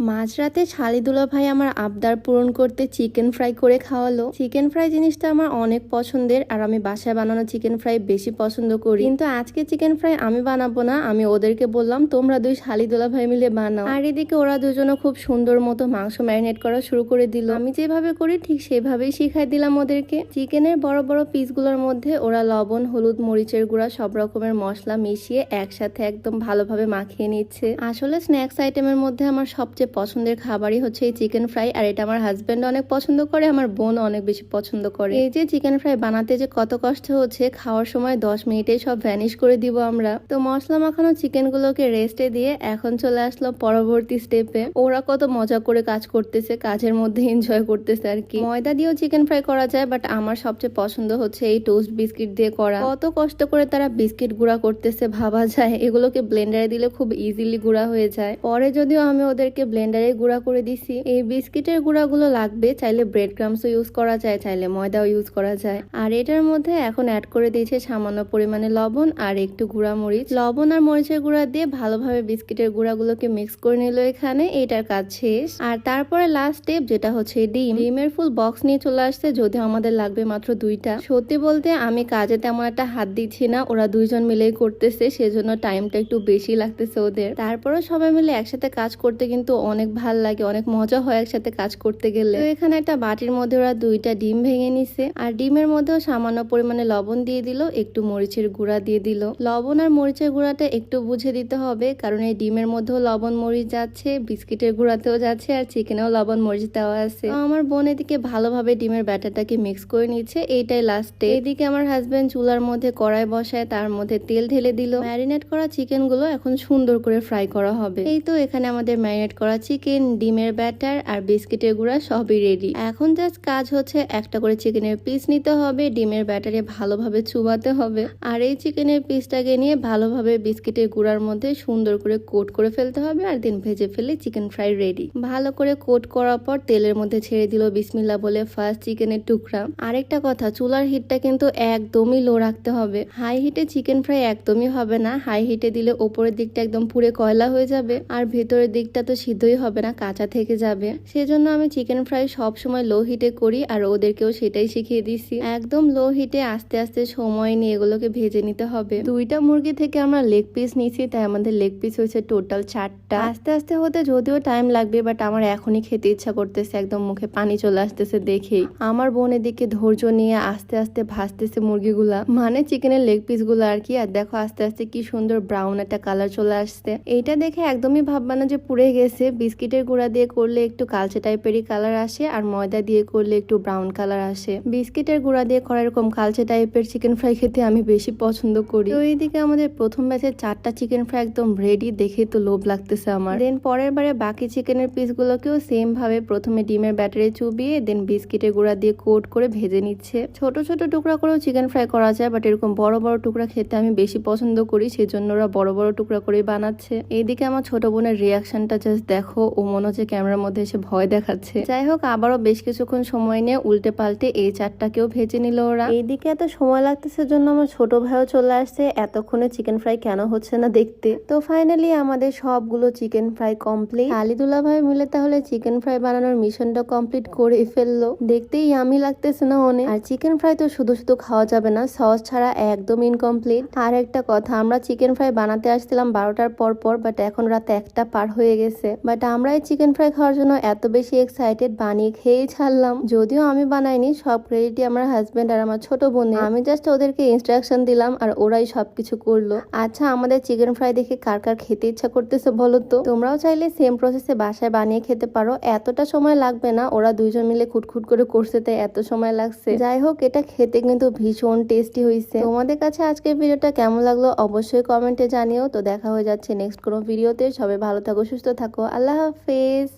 মাঝরাতে শালি দুলাভাই আমার আবদার পূরণ করতে চিকেন ফ্রাই করে খাওয়ালো। চিকেন ফ্রাই জিনিসটা আমার অনেক পছন্দের, আর আমি বাসায় বানানো চিকেন ফ্রাই বেশি পছন্দ করি। কিন্তু আজকে চিকেন ফ্রাই আমি বানাবো না, আমি ওদেরকে বললাম তোমরা দুই শালি দুলাভাই মিলে বানাও। আর এদিকে ওরা দুজনে খুব সুন্দর মতো মাংস ম্যারিনেট করা শুরু করে দিল। আমি যেভাবে করি ঠিক সেভাবেই শিখাই দিলাম ওদেরকে। চিকেনের বড় বড় পিসগুলোর মধ্যে ওরা লবণ, হলুদ, মরিচের গুঁড়া সব রকমের মশলা মিশিয়ে একসাথে একদম ভালোভাবে মাখিয়ে নিচ্ছে। আসলে স্ন্যাক্স আইটেমের মধ্যে আমার সবচেয়ে পছন্দের খাবারই হচ্ছে এই চিকেন ফ্রাই, আর এটা আমার হাজবেন্ড অনেক পছন্দ করে, আমার বোন অনেক বেশি পছন্দ করে। এই যে চিকেন ফ্রাই বানাতে যে কত কষ্ট হচ্ছে, খাওয়ার সময় 10 মিনিটে সব ভ্যানিশ করে দিব আমরা। তো মশলা মাখানো চিকেন গুলোকে রেস্টে দিয়ে এখন চলে আসলো পরবর্তী স্টেপে। ওরা কত মজা করে কাজ করতেছে, কাজের মধ্যে এনজয় করতেছে আর কি। ময়দা দিয়েও চিকেন ফ্রাই করা যায়, বাট আমার সবচেয়ে পছন্দ হচ্ছে এই টোস্ট বিস্কিট দিয়ে করা। কত কষ্ট করে তারা বিস্কিট গুঁড়া করতেছে ভাবা যায়। এগুলোকে ব্লেন্ডারে দিলে খুব ইজিলি গুঁড়া হয়ে যায়। পরে যদিও আমি ওদেরকে ব্লেন্ডারে গুঁড়া করে দিছি। এই বিস্কিটের গুঁড়াগুলো লাগবে, চাইলে ব্রেড ক্রামসও ইউজ করা যায়, চাইলে ময়দাও ইউজ করা যায়। আর এটার মধ্যে এখন অ্যাড করে দিয়েছে সামান্য পরিমাণে লবণ আর একটু গুঁড়া মরিচ। লবণ আর মরিচের গুঁড়া দিয়ে ভালোভাবে বিস্কিটের গুঁড়াগুলোকে মিক্স করে নিল এখানে। এটার কাজ শেষ। আর তারপরে লাস্ট স্টেপ যেটা হচ্ছে ডিমের ফুল বক্স নিয়ে চলে আসছে, যদিও আমাদের লাগবে মাত্র 2টা। সত্যি বলতে আমি কাজে তেমন একটা হাত দিচ্ছি না, ওরা দুইজন মিলেই করতেছে, সেজন্য টাইমটা একটু বেশি লাগতেছে ওদের। তারপরে সবাই মিলে একসাথে কাজ করতে কিন্তু অনেক ভাল লাগে, অনেক মজা হয় একসাথে কাজ করতে গেলে। তো এখানে একটা বাটির মধ্যে ওরা 2টা ডিম ভেঙে নিছে, আর ডিমের মধ্যেও সামান্য পরিমাণে লবণ দিয়ে দিল, একটু মরিচের গুঁড়া দিয়ে দিল। লবণ আর মরিচের গুঁড়াটা একটু বুঝে দিতে হবে, কারণ এই ডিমের মধ্যেও লবণ মরিচ যাচ্ছে, বিস্কিটের গুঁড়াতেও যাচ্ছে, আর চিকেনেও লবণ মরিচ দেওয়া আছে। তো আমার বোন এদিকে ভালোভাবে ডিমের ব্যাটারটাকে মিক্স করে নিচ্ছে, এইটাই লাস্টে। এদিকে আমার হাজবেন্ড চুলার মধ্যে কড়াই বসায়, তার মধ্যে তেল ঢেলে দিল। ম্যারিনেট করা চিকেন গুলো এখন সুন্দর করে ফ্রাই করা হবে। এই তো এখানে আমাদের ম্যারিনেট করা চিকেন, ডিমের ব্যাটার আর বিস্কিটের গুঁড়া সবই রেডি। এখন জাস্ট কাজ হচ্ছে একটা করে চিকেনের পিস নিতে হবে, ডিমের ব্যাটারে ভালোভাবে চুবাতে হবে, আর এই চিকেনের পিসটাকে নিয়ে ভালোভাবে বিস্কিটের গুঁড়ার মধ্যে সুন্দর করে কোট করে ফেলতে হবে, আর দিন ভেজে ফেলে চিকেন ফ্রাই রেডি। ভালো করে কোট করার পর তেলের মধ্যে ছেড়ে দিল বিসমিল্লাহ বলে ফার্স্ট চিকেনের টুকরা। আরেকটা কথা, চুলার হিটটা কিন্তু একদমই লো রাখতে হবে। হাই হিটে চিকেন ফ্রাই একদমই হবে না, হাই হিটে দিলে ওপরের দিকটা একদম পুরো কয়লা হয়ে যাবে, আর ভেতরের দিকটা তো সিদ্ধই হবে না, কাঁচা থেকে যাবে। সেজন্য আমি চিকেন ফ্রাই সব সময় লো হিটে করি, আর ওদেরকেও সেটাই শিখিয়ে দিছি। একদম লো হিটে আস্তে আস্তে সময় নিয়ে এগুলোকে ভেজে নিতে হবে। 2টা মুরগি থেকে আমরা লেগ পিস নিয়েছি, তাই আমাদের লেগ পিস হয়েছে টোটাল 4টা। আস্তে আস্তে হতে যদিও টাইম লাগবে, বাট আমার এখনই খেতে ইচ্ছা করতেছে, একদম মুখে পানি চলে আসতেছে দেখেই। আমার বোনের দিকে ধৈর্য নিয়ে আস্তে আস্তে ভাজতেছে মুরগিগুলা, মানে চিকেনের লেগ পিস গুলো আর কি। আর দেখো আস্তে আস্তে কি সুন্দর ব্রাউন একটা কালার চলে আসছে। এইটা দেখে একদমই ভাববা না যে পুড়ে গেছে। বিস্কিটের গুঁড়া দিয়ে করলে একটু কালচে টাইপেরই কালার আসে, আর ময়দা দিয়ে করলে একটু ব্রাউন কালার আসে। বিস্কিটের গুঁড়া দিয়ে করা এরকম কালচে টাইপের চিকেন ফ্রাই খেতে আমি বেশি পছন্দ করি। তো এইদিকে আমাদের প্রথম ব্যাচের 4টা চিকেন ফ্রাই একদম রেডি, দেখে তো লোভ লাগতেছে আমার। দেন পরের বারে বাকি চিকেনের পিস গুলোকেও সেম ভাবে প্রথমে ডিমের ব্যাটারে চুবিয়ে দেন বিস্কিটের গুঁড়া দিয়ে কোট করে ভেজে নিচ্ছে। ছোট ছোট টুকরা করেও চিকেন ফ্রাই করা যায়, বাট এরকম বড় বড় টুকরা খেতে আমি বেশি পছন্দ করি, সেজন্য ওরা বড় বড় টুকরা করে বানাচ্ছে। এইদিকে আমার ছোট বোনের রিয়াকশনটা জাস্ট দেখো, ও মনে হচ্ছে ক্যামেরার মধ্যে এসে ভয় দেখাচ্ছে। যাই হোক, আবারও বেশ কিছুক্ষণ সময় নিয়ে উল্টে পাল্টে এই 4টাকেও ভেজে নিল ওরা। এইদিকে এত সময় লাগতেছে জন্য আমার ছোট ভাইও চলে আসছে, এতক্ষণে চিকেন ফ্রাই কেন হচ্ছে না দেখতে। তো ফাইনালি আমাদের সবগুলো চিকেন ফ্রাই কমপ্লিট। আলিদুল্লাহ ভাই মিলে তাহলে চিকেন ফ্রাই বানানোর মিশনটা কমপ্লিট করে ফেললো। দেখতেই ইয়ামি লাগতেছে না অনেক। আর চিকেন ফ্রাই তো শুধু শুধু খাওয়া যাবে না, সস ছাড়া একদম ইনকমপ্লিট। আর একটা কথা, আমরা চিকেন ফ্রাই বানাতে আসছিলাম 12টার পর, বাট এখন রাত 1টা পার হয়ে গেছে। বাট আমরা এই চিকেন ফ্রাই খাওয়ার জন্য এত বেশি এক্সাইটেড, বানিয়ে খেয়েই ছাড়লাম। যদিও আমি বানাইনি, সব ক্রেডিটই আমার হাজবেন্ড আর আমার ছোট বোনের। আমি জাস্ট ওদেরকে ইনস্ট্রাকশন দিলাম, আর ওরাই সবকিছু করলো। আচ্ছা, আমাদের চিকেন ফ্রাই দেখে কার কার খেতে ইচ্ছা করতেছে বলো তো? তোমরাও চাইলে সেম প্রসেসে বাসায় বানিয়ে খেতে পারো, এতটা সময় লাগবে না। ওরা দুইজন মিলে খুটখুট করে করছে, তাই এত সময় লাগছে। যাই হোক, এটা খেতে কিন্তু ভীষণ টেস্টি হয়েছে। তোমাদের কাছে আজকের ভিডিওটা কেমন লাগলো অবশ্যই কমেন্টে জানিও। তো দেখা হয়ে যাচ্ছে নেক্সট কোনো ভিডিওতে। সবাই ভালো থাকো, সুস্থ থাকো, আল্লাহ হাফেজ।